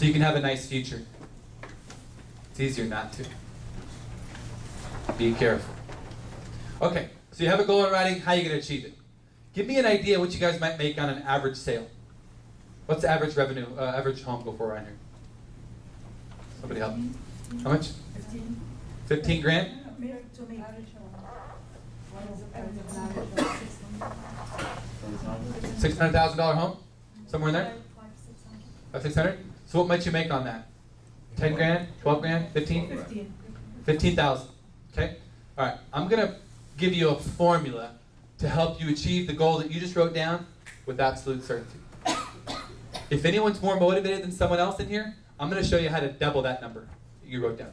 so you can have a nice future. It's easier not to. Be careful. Okay, so you have a goal in writing. How are you going to achieve it? Give me an idea what you guys might make on an average sale. What's the average revenue, average home go for around here? Somebody help me. How much? 15 grand? $600,000 home? Somewhere in there? 600? So what might you make on that? 10 grand? 12 grand? 15? 15,000. Okay? All right. I'm going to give you a formula to help you achieve the goal that you just wrote down with absolute certainty. If anyone's more motivated than someone else in here, I'm going to show you how to double that number that you wrote down.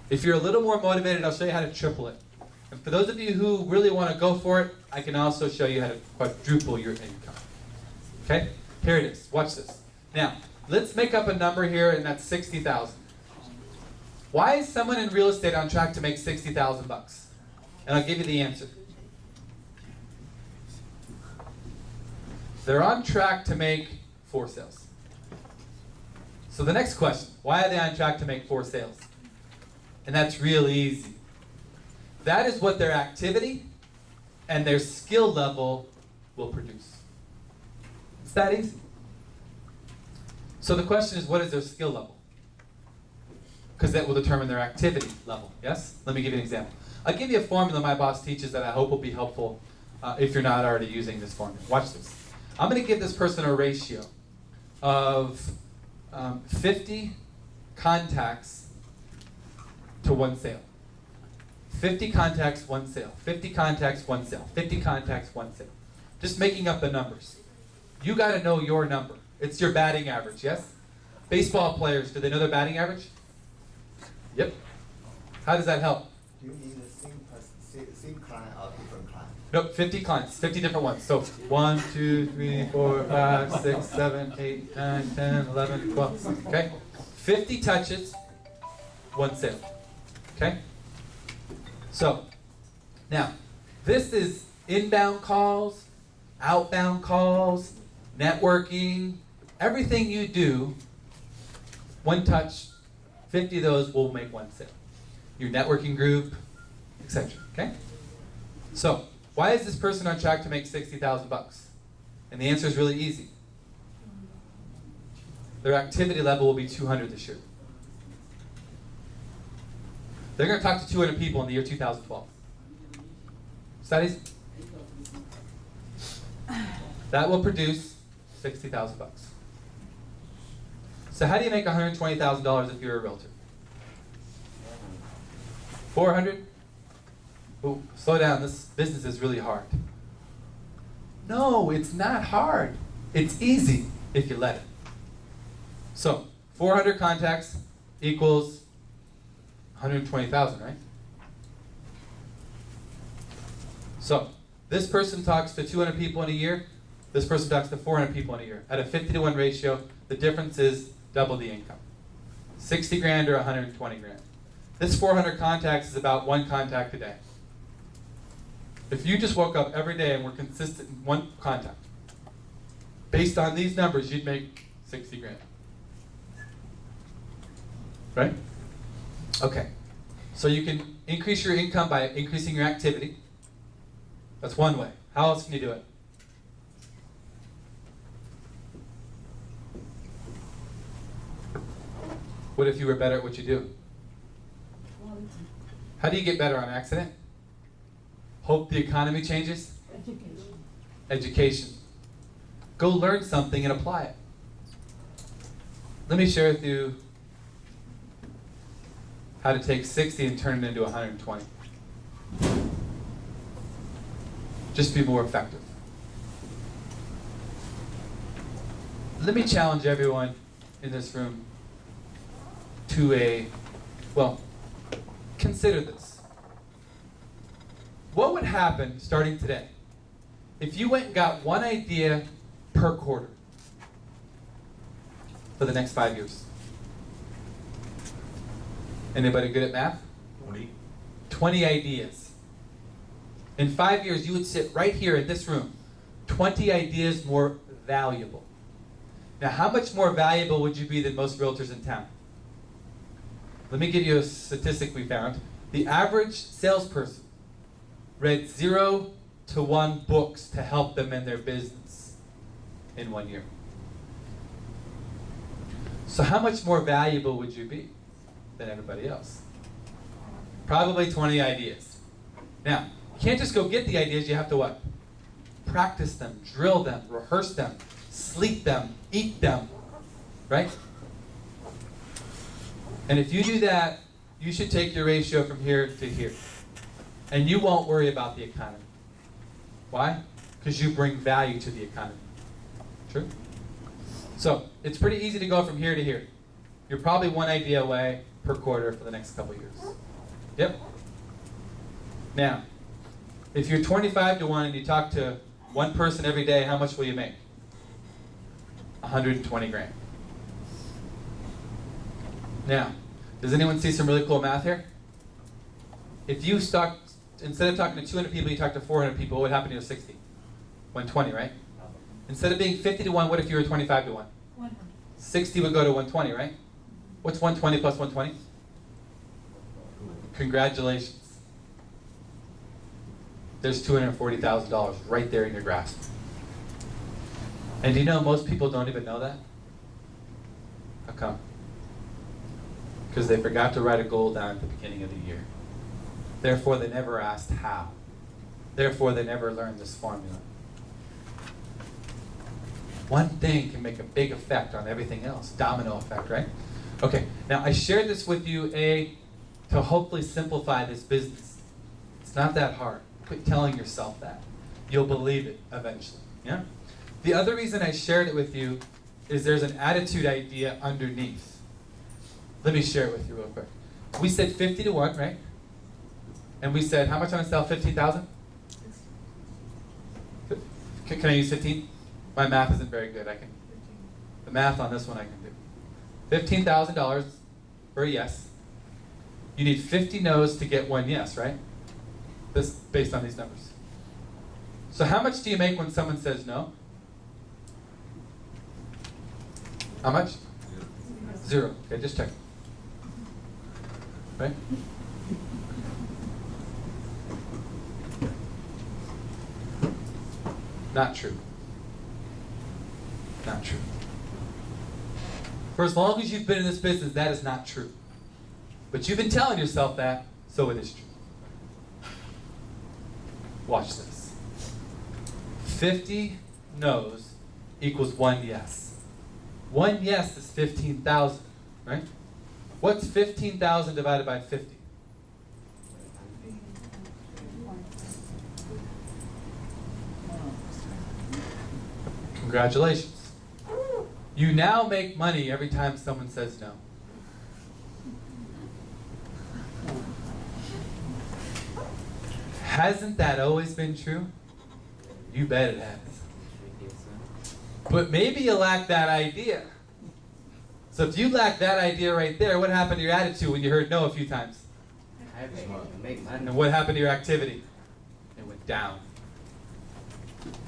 If you're a little more motivated, I'll show you how to triple it. And for those of you who really want to go for it, I can also show you how to quadruple your income. Okay? Here it is. Watch this. Now, let's make up a number here, and that's 60,000. Why is someone in real estate on track to make 60,000 bucks? And I'll give you the answer. They're on track to make 4 sales. So the next question, why are they on track to make 4 sales? And that's real easy. That is what their activity and their skill level will produce. It's that easy. So the question is, what is their skill level? Because that will determine their activity level, yes? Let me give you an example. I'll give you a formula my boss teaches that I hope will be helpful if you're not already using this formula. Watch this. I'm going to give this person a ratio of 50 contacts to 1 sale. 50 contacts, 1 sale. 50 contacts, 1 sale. 50 contacts, 1 sale. Just making up the numbers. You got to know your number. It's your batting average, yes? Baseball players, do they know their batting average? Yep. How does that help? Do you need the same client or different client? Nope, 50 clients, 50 different ones. So 1, 2, 3, 4, 5, 6, 7, 8, 9, 10, 11, 12. Okay? 50 touches, 1 sale. Okay? So, now, this is inbound calls, outbound calls, networking, everything you do, 1 touch, 50 of those will make 1 sale. Your networking group, etc. Okay? So, why is this person on track to make 60,000 bucks? And the answer is really easy. Their activity level will be 200 this year. They're going to talk to 200 people in the year 2012. Studies? That will produce 60,000 bucks. So how do you make $120,000 if you're a realtor? 400? Oh, slow down, this business is really hard. No, it's not hard. It's easy if you let it. So, 400 contacts equals 120,000, right? So, this person talks to 200 people in a year, this person talks to 400 people in a year. At a 50-to-1 ratio, the difference is double the income. 60 grand or 120 grand. This 400 contacts is about 1 contact a day. If you just woke up every day and were consistent in 1 contact, based on these numbers, you'd make 60 grand. Right? Okay. So you can increase your income by increasing your activity. That's one way. How else can you do it? What if you were better at what you do? How do you get better on accident? Hope the economy changes? Education. Education. Go learn something and apply it. Let me share with you how to take 60 and turn it into 120. Just be more effective. Let me challenge everyone in this room to consider this. What would happen starting today if you went and got 1 idea per quarter for the next 5 years? Anybody good at math? 20. 20 ideas. In 5 years, you would sit right here in this room, 20 ideas more valuable. Now, how much more valuable would you be than most realtors in town? Let me give you a statistic we found. The average salesperson read 0 to 1 books to help them in their business in 1 year. So how much more valuable would you be than everybody else? Probably 20 ideas. Now, you can't just go get the ideas, you have to what? Practice them, drill them, rehearse them, sleep them, eat them, right? And if you do that, you should take your ratio from here to here. And you won't worry about the economy. Why? Because you bring value to the economy. True? So, it's pretty easy to go from here to here. You're probably 1 idea away per quarter for the next couple years. Yep. Now, if you're 25 to 1 and you talk to 1 person every day, how much will you make? 120 grand. Now, does anyone see some really cool math here? If you start, instead of talking to 200 people, you talk to 400 people, what would happen to your 60? 120, right? Instead of being 50 to 1, what if you were 25 to 1? 100. 60 would go to 120, right? What's 120 plus 120? Congratulations. There's $240,000 right there in your grasp. And do you know most people don't even know that? How come? Because they forgot to write a goal down at the beginning of the year. Therefore, they never asked how. Therefore, they never learned this formula. One thing can make a big effect on everything else. Domino effect, right? Okay, now I shared this with you, to hopefully simplify this business. It's not that hard. Quit telling yourself that. You'll believe it eventually, yeah? The other reason I shared it with you is there's an attitude idea underneath. Let me share it with you real quick. We said 50 to 1, right? And we said, how much on a sell? 15,000? Can I use 15? My math isn't very good. The math on this one I can do. $15,000 for a yes. You need 50 no's to get 1 yes, right? This based on these numbers. So how much do you make when someone says no? How much? 0. Okay, just check. Right? Not true. Not true. For as long as you've been in this business, that is not true. But you've been telling yourself that, so it is true. Watch this. 50 no's equals 1 yes. 1 yes is 15,000, right? What's 15,000 divided by 50? Congratulations. You now make money every time someone says no. Hasn't that always been true? You bet it has. But maybe you lack that idea. So if you lack that idea right there, what happened to your attitude when you heard no a few times? And what happened to your activity? It went down.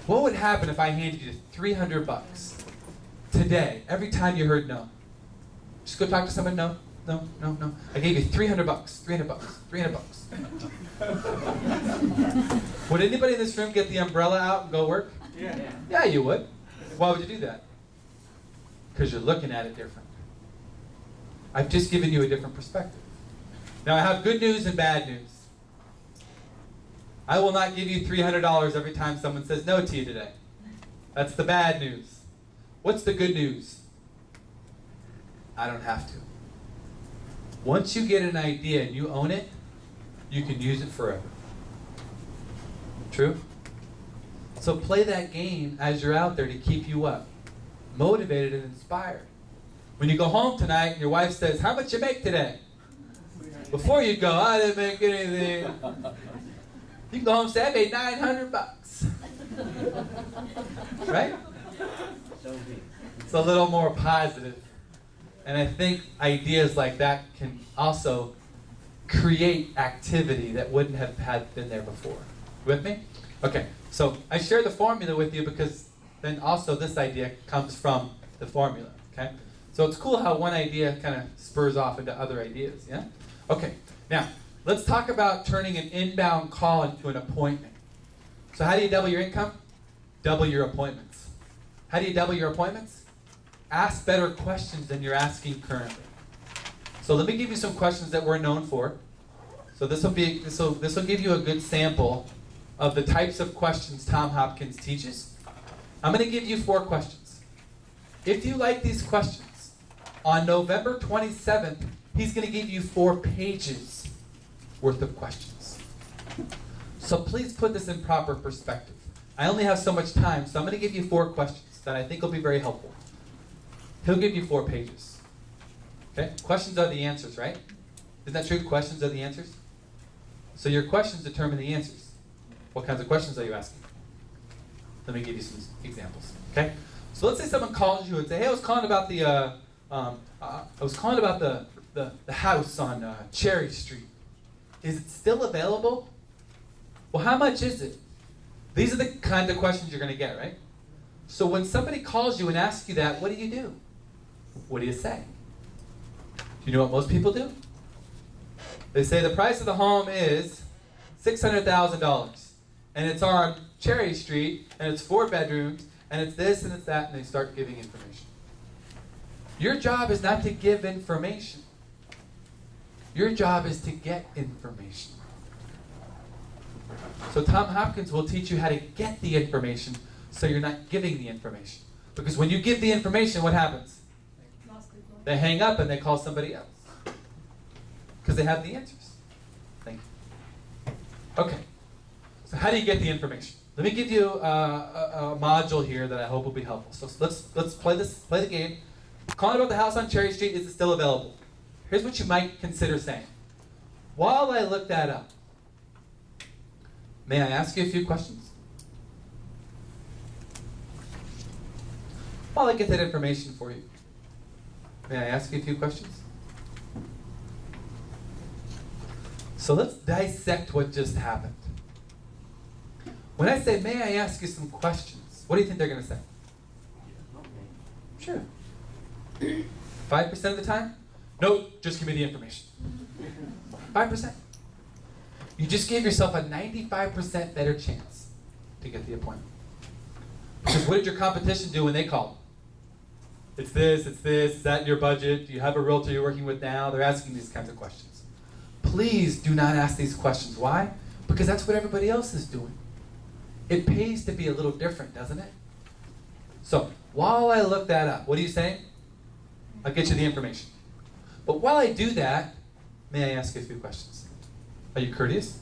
What would happen if I handed you $300 today, every time you heard no? Just go talk to someone, no, no, no, no. I gave you $300, $300. Would anybody in this room get the umbrella out and go work? Yeah. Yeah, you would. Why would you do that? Because you're looking at it different. I've just given you a different perspective. Now I have good news and bad news. I will not give you $300 every time someone says no to you today. That's the bad news. What's the good news? I don't have to. Once you get an idea and you own it, you can use it forever. True? So play that game as you're out there to keep you up, motivated and inspired. When you go home tonight and your wife says, how much you make today? Before you go, I didn't make anything. You can go home and say, I made $900. Right? It's a little more positive. And I think ideas like that can also create activity that wouldn't have been there before. With me? Okay, so I share the formula with you because then also this idea comes from the formula, okay? So it's cool how one idea kind of spurs off into other ideas, yeah? Okay, now, let's talk about turning an inbound call into an appointment. So how do you double your income? Double your appointments. How do you double your appointments? Ask better questions than you're asking currently. So let me give you some questions that we're known for. So this will give you a good sample of the types of questions Tom Hopkins teaches. I'm going to give you 4 questions. If you like these questions, on November 27th, he's going to give you 4 pages worth of questions. So please put this in proper perspective. I only have so much time, so I'm going to give you 4 questions that I think will be very helpful. He'll give you 4 pages. Okay? Questions are the answers, right? Isn't that true? Questions are the answers? So your questions determine the answers. What kinds of questions are you asking? Let me give you some examples. Okay? So let's say someone calls you and say, "Hey, I was calling about the house on Cherry Street. Is it still available? Well, how much is it?" These are the kind of questions you're going to get, right? So when somebody calls you and asks you that, what do? What do you say? Do you know what most people do? They say the price of the home is $600,000, and it's on Cherry Street, and it's 4 bedrooms, and it's this and it's that, and they start giving information. Your job is not to give information. Your job is to get information. So Tom Hopkins will teach you how to get the information so you're not giving the information. Because when you give the information, what happens? They hang up and they call somebody else. Because they have the answers. Thank you. Okay. So how do you get the information? Let me give you a module here that I hope will be helpful. So let's play the game. Calling about the house on Cherry Street, is it still available? Here's what you might consider saying. While I look that up, may I ask you a few questions? While I get that information for you, may I ask you a few questions? So let's dissect what just happened. When I say, "May I ask you some questions?" what do you think they're going to say? Sure. 5% of the time? Nope, just give me the information. 5%. You just gave yourself a 95% better chance to get the appointment. Because what did your competition do when they called? It's this, is that in your budget? Do you have a realtor you're working with now? They're asking these kinds of questions. Please do not ask these questions. Why? Because that's what everybody else is doing. It pays to be a little different, doesn't it? So, while I look that up, what are you saying? I'll get you the information. But while I do that, may I ask you a few questions? Are you courteous?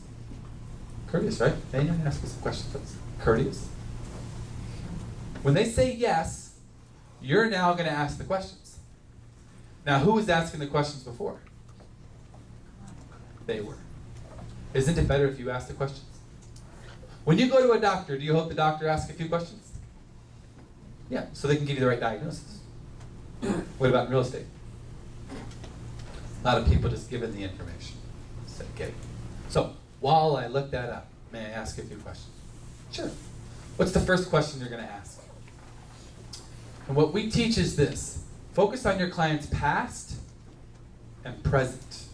Courteous, right? May I ask you some questions, please? Courteous? When they say yes, you're now going to ask the questions. Now, who was asking the questions before? They were. Isn't it better if you ask the questions? When you go to a doctor, do you hope the doctor asks a few questions? Yeah, so they can give you the right diagnosis. What about in real estate? A lot of people just give in the information instead of getting it. So, while I look that up, may I ask a few questions? Sure. What's the first question you're going to ask? And what we teach is this. Focus on your client's past and present,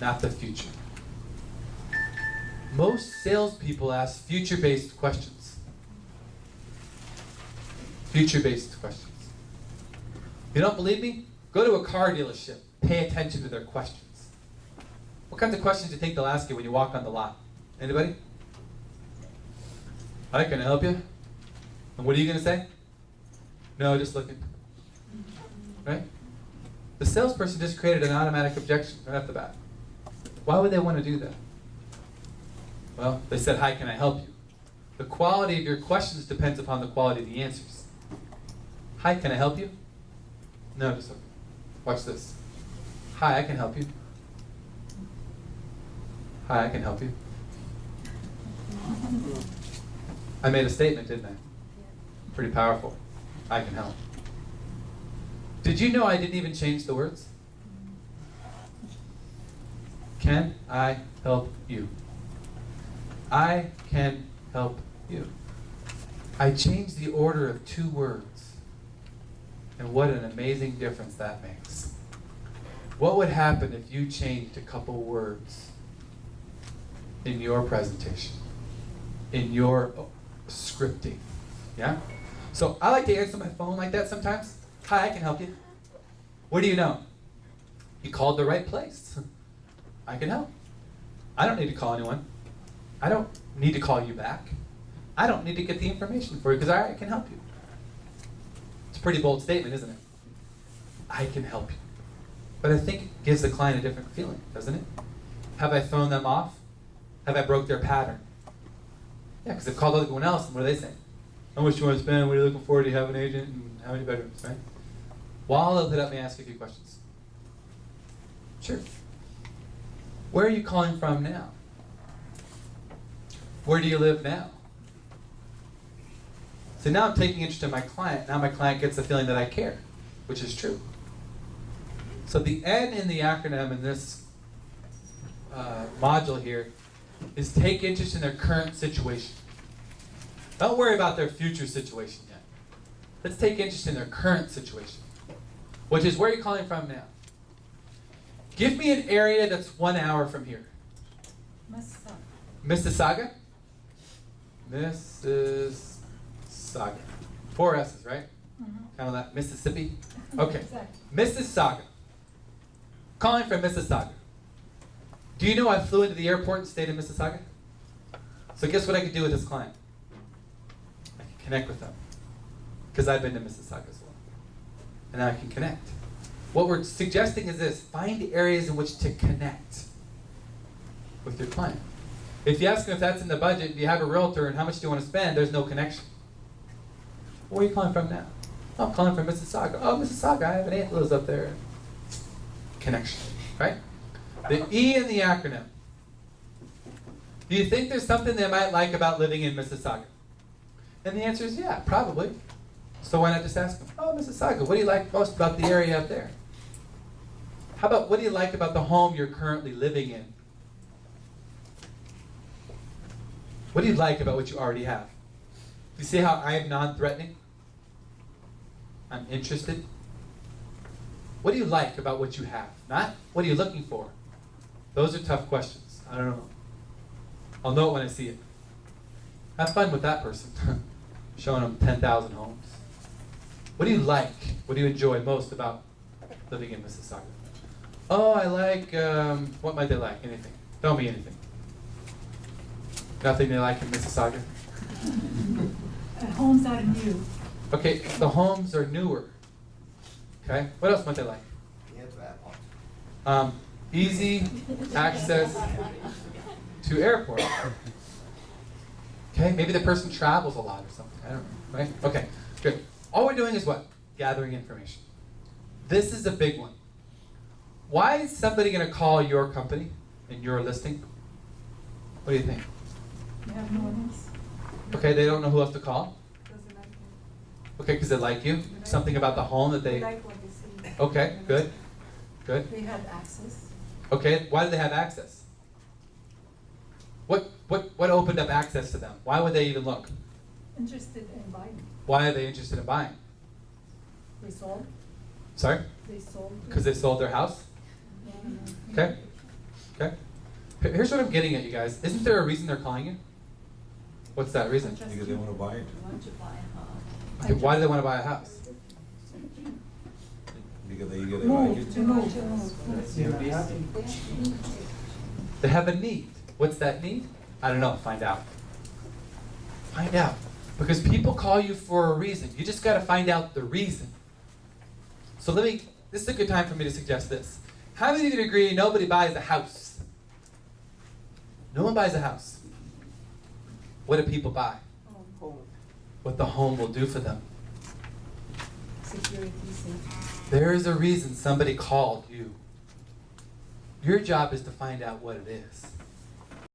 not the future. Most salespeople ask future-based questions. Future-based questions. You don't believe me? Go to a car dealership. Pay attention to their questions. What kinds of questions do you think they'll ask you when you walk on the lot? Anybody? Hi, can I help you? And what are you going to say? No, just looking. Right? The salesperson just created an automatic objection right off the bat. Why would they want to do that? Well, they said, "Hi, can I help you?" The quality of your questions depends upon the quality of the answers. Hi, can I help you? No, just looking. Watch this. Hi, I can help you. Hi, I can help you. I made a statement, didn't I? Pretty powerful. I can help. Did you know I didn't even change the words? Can I help you? I can help you. I changed the order of 2 words. And what an amazing difference that makes. What would happen if you changed a couple words in your presentation, in your scripting? Yeah? So I like to answer my phone like that sometimes. Hi, I can help you. What do you know? You called the right place. I can help. I don't need to call anyone. I don't need to call you back. I don't need to get the information for you because I can help you. It's a pretty bold statement, isn't it? I can help you. But I think it gives the client a different feeling, doesn't it? Have I thrown them off? Have I broke their pattern? Yeah, because they've called everyone else, and what do they say? How much do you want to spend? What are you looking for? Do you have an agent? And how many bedrooms, right? Well, let me ask you a few questions. Sure. Where are you calling from now? Where do you live now? So now I'm taking interest in my client. Now my client gets the feeling that I care, which is true. So the N in the acronym in this module here is take interest in their current situation. Don't worry about their future situation yet. Let's take interest in their current situation, which is where you're calling from now. Give me an area that's 1 hour from here. Mississauga? Mississauga. 4 S's, right? Kind of that. Mississippi? Okay. Mississauga. Calling from Mississauga. Do you know I flew into the airport and stayed in Mississauga? So guess what I could do with this client? I can connect with them. Because I've been to Mississauga as well. And I can connect. What we're suggesting is this: find areas in which to connect with your client. If you ask them if that's in the budget, do you have a realtor and how much do you want to spend, there's no connection. Where are you calling from now? Oh, I'm calling from Mississauga. Oh, Mississauga, I have an aunt who lives up there. Connection, right? The E in the acronym. Do you think there's something they might like about living in Mississauga? And the answer is yeah, probably. So why not just ask them, oh, Mississauga, what do you like most about the area up there? How about what do you like about the home you're currently living in? What do you like about what you already have? You see how I am non-threatening? I'm interested. What do you like about what you have? Not what are you looking for? Those are tough questions. I don't know. I'll know it when I see it. Have fun with that person. Showing them 10,000 homes. What do you like? What do you enjoy most about living in Mississauga? Oh, I like, what might they like? Anything. Tell me anything. Nothing they like in Mississauga? Homes are new. Okay, the homes are newer. Okay, what else might they like? Near to airport. Easy access to airport. Okay, maybe the person travels a lot or something. I don't know, right? Okay, good. All we're doing is what? Gathering information. This is a big one. Why is somebody going to call your company and your listing? What do you think? You have no one else. Okay, they don't know who else to call? Because they like you. Okay, because they like you? Something about the home that They they... like what they see. Okay, good. Good. They have access. Okay, why do they have access? What opened up access to them? Why would they even look? Interested in buying. Why are they interested in buying? They sold. Sorry? They sold. Because they sold their house? Okay. Okay. Here's what I'm getting at, you guys. Isn't there a reason they're calling you? What's that reason? Because they want to buy it. Okay, why do they want to buy a house? Because they either like it. To move. They have a need. What's that need? I don't know. Find out. Find out. Because people call you for a reason. You just got to find out the reason. So this is a good time for me to suggest this. How many of you agree nobody buys a house? No one buys a house. What do people buy? What the home will do for them. Security, safety. There is a reason somebody called you. Your job is to find out what it is.